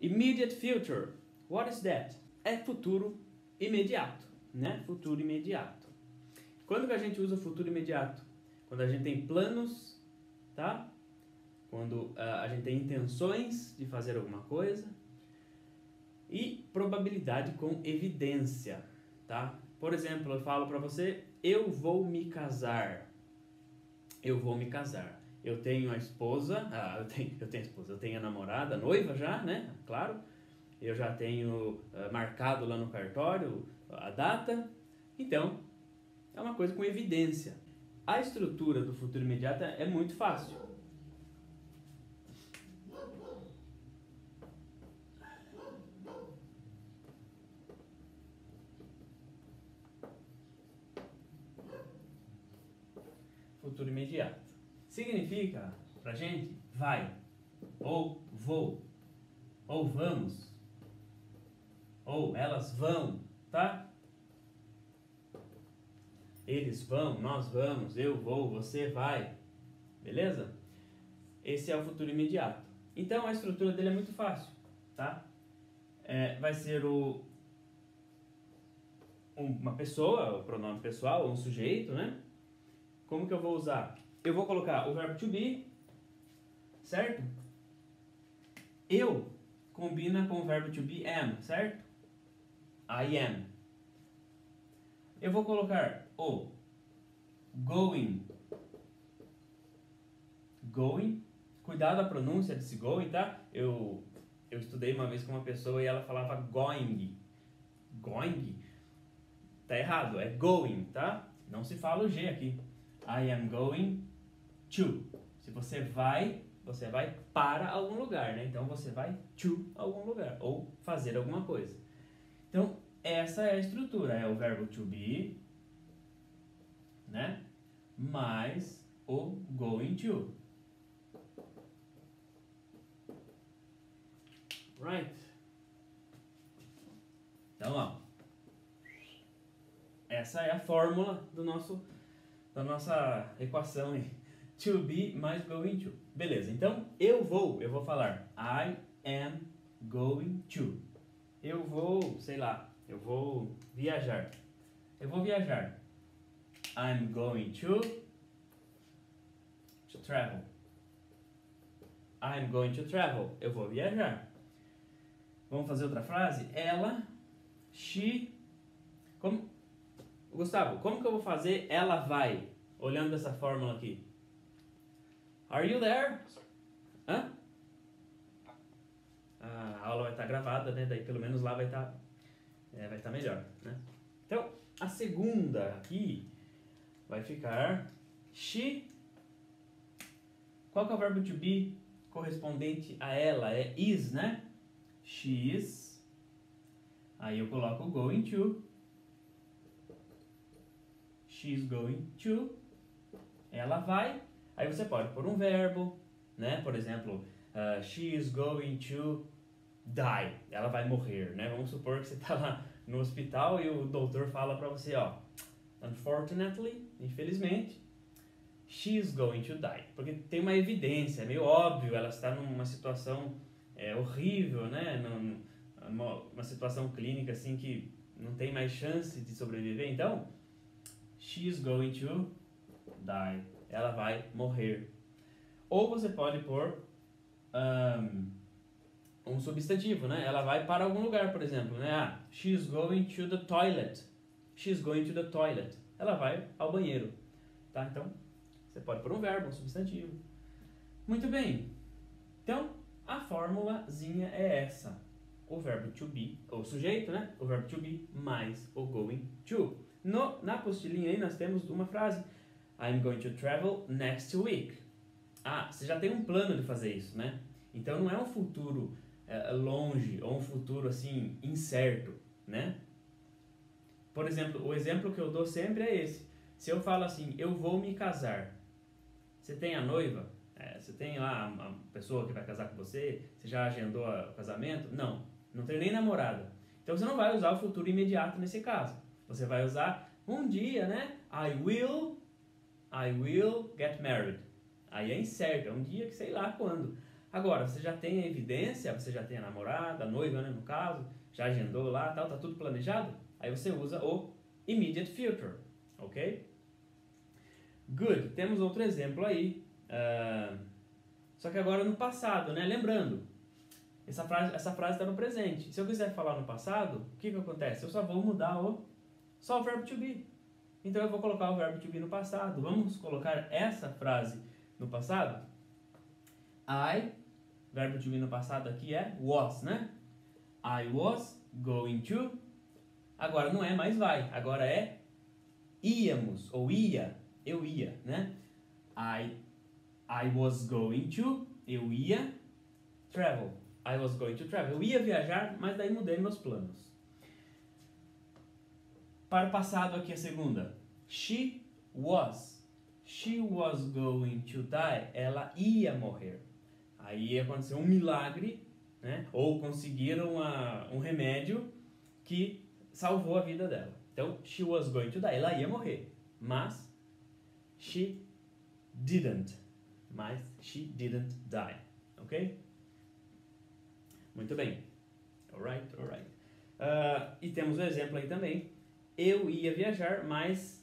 Immediate future. What is that? É futuro imediato, né? Futuro imediato. Quando que a gente usa o futuro imediato? Quando a gente tem planos, tá? Quando a gente tem intenções de fazer alguma coisa. E probabilidade com evidência, tá? Por exemplo, eu falo pra você, eu vou me casar. Eu vou me casar. Eu tenho a esposa, eu tenho a namorada, a noiva já, né? Claro. Eu já tenho marcado lá no cartório a data. Então, é uma coisa com evidência. A estrutura do futuro imediato é muito fácil. Futuro imediato. Significa pra gente vai, ou vou, ou vamos, ou elas vão, tá? Eles vão, nós vamos, eu vou, você vai, beleza? Esse é o futuro imediato. Então a estrutura dele é muito fácil, tá? Vai ser uma pessoa, o pronome pessoal, ou um sujeito, né? Como que eu vou usar? Eu vou colocar o verbo to be, certo? Eu combina com o verbo to be am, certo? I am. Eu vou colocar o going. Going. Cuidado a pronúncia desse going, tá? Eu estudei uma vez com uma pessoa e ela falava going. Going? Tá errado, é going, tá? Não se fala o G aqui. I am going to. Se você vai para algum lugar, né? Então você vai to algum lugar ou fazer alguma coisa. Então essa é a estrutura, é o verbo to be, né? Mais o going to. Right? Então, ó, essa é a fórmula da nossa equação aí. To be mais going to. Beleza, então eu vou falar I am going to. Eu vou, sei lá, eu vou viajar. Eu vou viajar. I'm going to travel. I'm going to travel. Eu vou viajar. Vamos fazer outra frase? Ela, she... Gustavo, como que eu vou fazer ela vai? Olhando essa fórmula aqui. Are you there? Hã? A aula vai estar gravada, né? Daí pelo menos lá vai estar melhor, né? Então, a segunda aqui vai ficar she. Qual que é o verbo to be correspondente a ela? É is, né? She is. Aí eu coloco going to. She's going to. Ela vai. Aí você pode pôr um verbo, né? Por exemplo, she is going to die. Ela vai morrer, né? Vamos supor que você está lá no hospital e o doutor fala para você, ó, unfortunately, infelizmente, she is going to die. Porque tem uma evidência, é meio óbvio, ela está numa situação horrível, né? Uma situação clínica assim que não tem mais chance de sobreviver. Então, she is going to die. Ela vai morrer. Ou você pode pôr um substantivo, né? Ela vai para algum lugar, por exemplo, né? She is going to the toilet. She is going to the toilet. Ela vai ao banheiro, tá? Então, você pode pôr um verbo, um substantivo. Muito bem. Então, a formulazinha é essa. O verbo to be, o sujeito, né? O verbo to be mais o going to. Na apostilinha aí nós temos uma frase. I'm going to travel next week. Ah, você já tem um plano de fazer isso, né? Então não é um futuro longe ou um futuro assim incerto, né? Por exemplo, o exemplo que eu dou sempre é esse. Se eu falo assim, eu vou me casar. Você tem a noiva? Você tem lá a pessoa que vai casar com você? Você já agendou o casamento? Não tem nem namorada. Então você não vai usar o futuro imediato nesse caso. Você vai usar um dia, né? I will get married. Aí é incerto, é um dia que sei lá quando. Agora, você já tem a evidência, você já tem a namorada, a noiva, né, no caso, já agendou lá, tal, tá tudo planejado, aí você usa o immediate future, ok? Good. Temos outro exemplo aí, só que agora no passado, né? Lembrando, essa frase está no presente. Se eu quiser falar no passado, o que acontece? Eu só vou mudar só o verbo to be. Então eu vou colocar o verbo to be no passado. Vamos colocar essa frase no passado? Verbo to be no passado aqui é was, né? I was going to. Agora não é mais vai, agora é íamos, ou ia, eu ia, né? I was going to, eu ia travel. I was going to travel. Eu ia viajar, mas daí mudei meus planos. Para o passado aqui a segunda. She was going to die. Ela ia morrer. Aí aconteceu um milagre, né? Ou conseguiram um remédio que salvou a vida dela. Então, she was going to die. Ela ia morrer. Mas, she didn't. Mas, she didn't die. Ok? Muito bem. Alright. E temos um exemplo aí também. Eu ia viajar, mas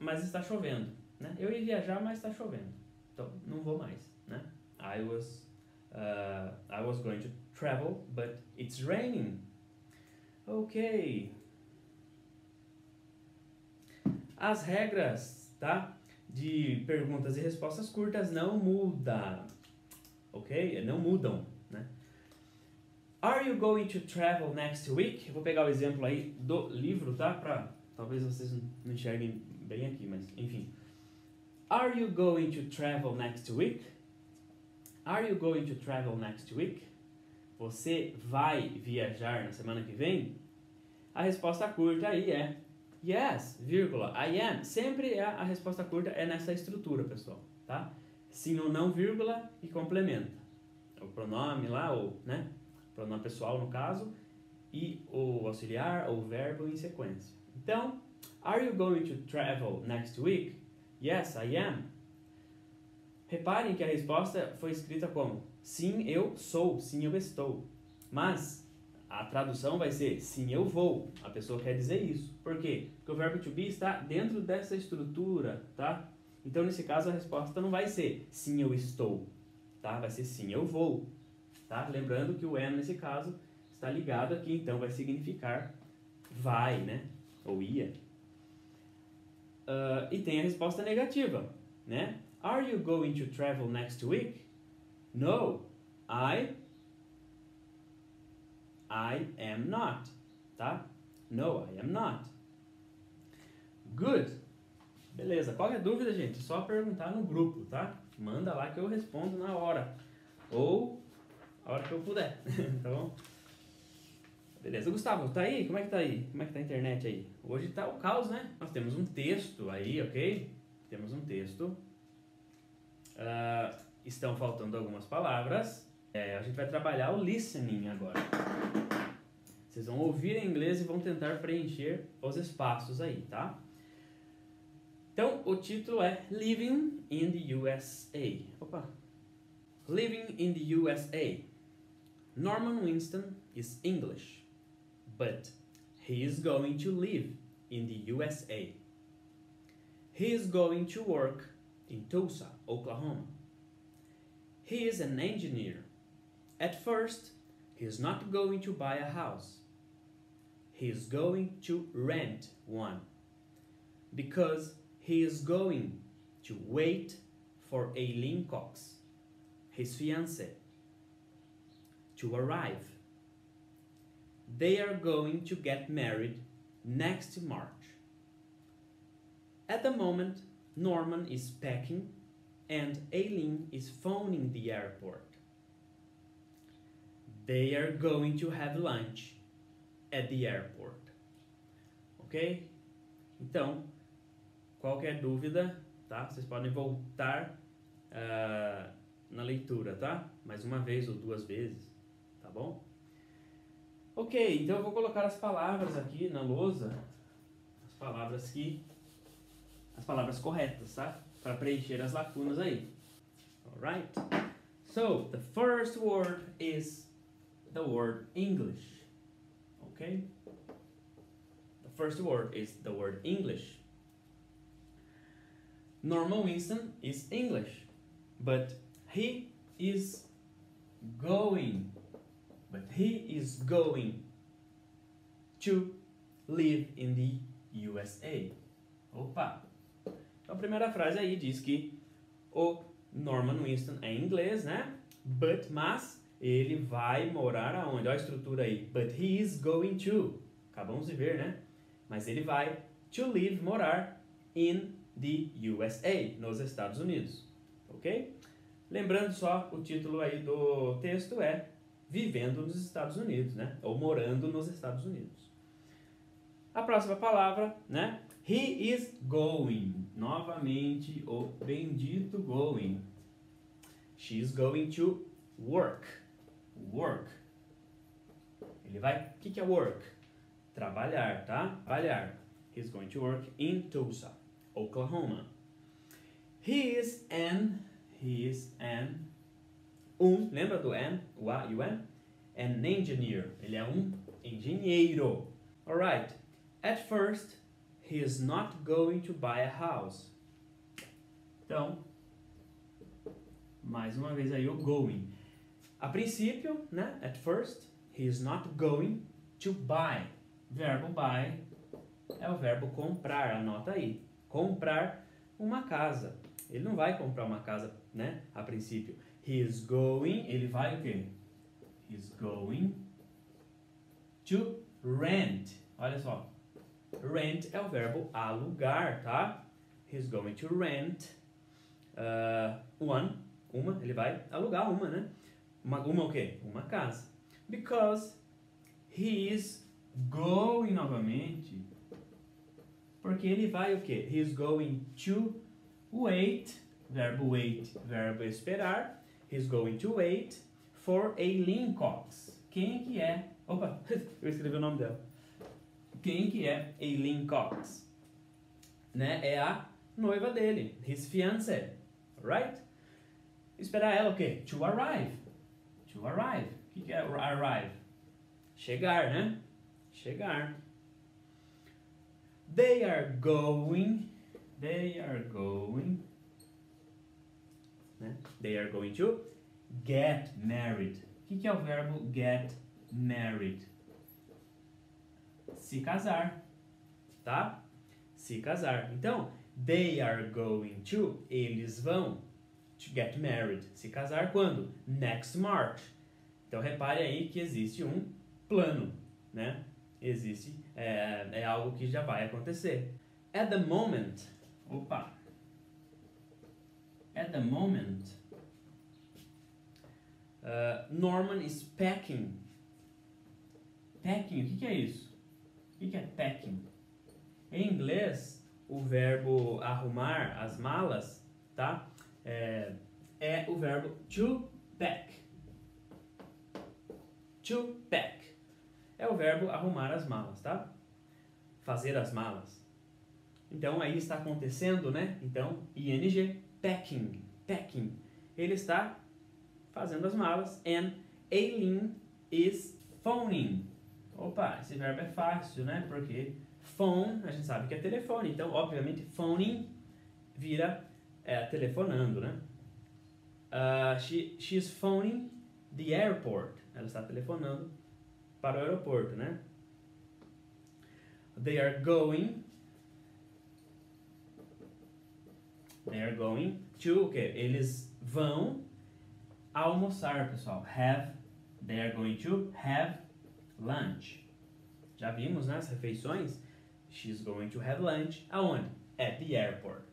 está chovendo. Né? Eu ia viajar, mas está chovendo. Então, não vou mais. Né? I was going to travel, but it's raining. Ok. As regras, tá? De perguntas e respostas curtas não mudam. Ok? Não mudam, né? Are you going to travel next week? Eu vou pegar o exemplo aí do livro, tá? Talvez vocês não enxerguem bem aqui, mas enfim. Are you going to travel next week? Are you going to travel next week? Você vai viajar na semana que vem? A resposta curta aí é yes, vírgula, I am. Sempre a resposta curta é nessa estrutura, pessoal, tá? Sim ou não, vírgula e complementa. O pronome lá, né? Pronome pessoal no caso, e o auxiliar ou verbo em sequência. Então, are you going to travel next week? Yes, I am. Reparem que a resposta foi escrita como sim, eu sou, sim, eu estou. Mas a tradução vai ser sim, eu vou. A pessoa quer dizer isso. Por quê? Porque o verbo to be está dentro dessa estrutura, tá? Então, nesse caso, a resposta não vai ser sim, eu estou, tá? Vai ser sim, eu vou, tá? Lembrando que o am, nesse caso, está ligado aqui, então vai significar vai, né? Ou ia. E tem a resposta negativa, né? Are you going to travel next week? No, I am not, tá? No, I am not. Good. Beleza. Qualquer dúvida, gente, é só perguntar no grupo, tá? Manda lá que eu respondo na hora. Ou a hora que eu puder, tá bom? Beleza. Gustavo, tá aí? Como é que tá aí? Como é que tá a internet aí? Hoje tá o caos, né? Nós temos um texto aí, ok? Temos um texto. Estão faltando algumas palavras. A gente vai trabalhar o listening agora. Vocês vão ouvir em inglês e vão tentar preencher os espaços aí, tá? Então, o título é Living in the USA. Living in the USA. Norman Winston is English, but he is going to live in the USA. He is going to work in Tulsa, Oklahoma. He is an engineer. At first, he is not going to buy a house. He is going to rent one, because he is going to wait for Aileen Cox, his fiancée, to arrive. They are going to get married next March. At the moment, Norman is packing and Aileen is phoning the airport. They are going to have lunch at the airport. Ok? Então, qualquer dúvida, tá? Vocês podem voltar na leitura, tá? Mais uma vez ou duas vezes, tá bom? Ok, então eu vou colocar as palavras aqui na lousa, as palavras corretas, tá? Para preencher as lacunas aí. Alright? So, the first word is the word English. Okay? The first word is the word English. Norman Winston is English, but he is going to live in the USA. Opa! Então a primeira frase aí diz que o Norman Winston é inglês, né? Mas ele vai morar aonde? Olha a estrutura aí. But he is going to. Acabamos de ver, né? Mas ele vai to live, morar in the USA, nos Estados Unidos. Ok? Lembrando só, o título aí do texto é Vivendo nos Estados Unidos, né? Ou morando nos Estados Unidos. A próxima palavra, né? He is going. Novamente, o bendito going. She is going to work. Work. Ele vai... O que é work? Trabalhar, tá? Trabalhar. He's going to work in Tulsa, Oklahoma. He is an... Lembra do an? O A e o an? An engineer. Ele é um engenheiro. Alright. At first, he is not going to buy a house. Então, mais uma vez aí o going. A princípio, né? At first, he is not going to buy. Verbo buy é o verbo comprar, anota aí. Comprar uma casa. Ele não vai comprar uma casa, né? A princípio. He is going, ele vai o quê? He's going to rent. Olha só. Rent é o verbo alugar, tá? He's going to rent uma, ele vai alugar uma, né? Uma o quê? Uma casa. Because he is going novamente. Porque ele vai o quê? He is going to wait, verbo esperar. He's going to wait for Aileen Cox. Quem que é? Opa, eu escrevi o nome dela. Quem que é Aileen Cox? Né? É a noiva dele, his fiancé, right? Esperar ela o quê? To arrive. To arrive. O que é arrive? Chegar, né? Chegar. They are going, né? They are going to get married. O que é o verbo get married? Se casar, tá? Se casar. Então, they are going to, eles vão to get married. Se casar quando? Next March. Então, repare aí que existe um plano, né? Existe, é algo que já vai acontecer. At the moment, at the moment, Norman is packing. Packing, o que é isso? O que é packing? Em inglês, o verbo arrumar as malas, tá? É o verbo to pack. To pack. É o verbo arrumar as malas, tá? Fazer as malas. Então, aí está acontecendo, né? Então, ing, packing. Packing. Ele está fazendo as malas. And Aileen is phoning. Opa, esse verbo é fácil, né? Porque phone, a gente sabe que é telefone. Então, obviamente, phoning vira telefonando, né? She is phoning the airport. Ela está telefonando para o aeroporto, né? They are going to, o quê? Eles vão almoçar, pessoal. They are going to have lunch. Já vimos, né, as refeições? She's going to have lunch. Aonde? At the airport.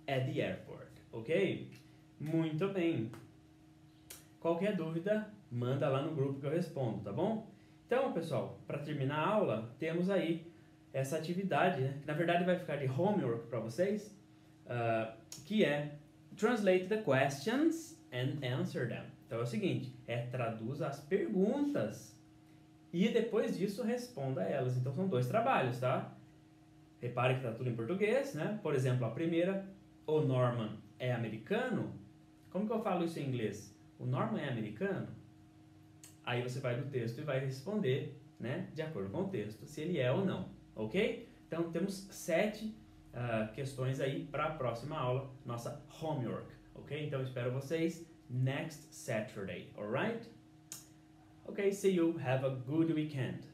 At the airport, ok? Muito bem. Qualquer dúvida, manda lá no grupo que eu respondo, tá bom? Então, pessoal, para terminar a aula, temos aí essa atividade, né, que na verdade vai ficar de homework para vocês, que é Translate the questions and answer them. Então é o seguinte, traduza as perguntas e depois disso responda a elas. Então são 2 trabalhos, tá? Repare que está tudo em português, né? Por exemplo, a primeira, o Norman é americano. Como que eu falo isso em inglês? o Norman é americano? Aí você vai no texto e vai responder, né, de acordo com o texto, se ele é ou não, ok? Então temos 7 questões aí para a próxima aula, nossa homework, ok? Então espero vocês next Saturday, alright? Okay, see you, have a good weekend.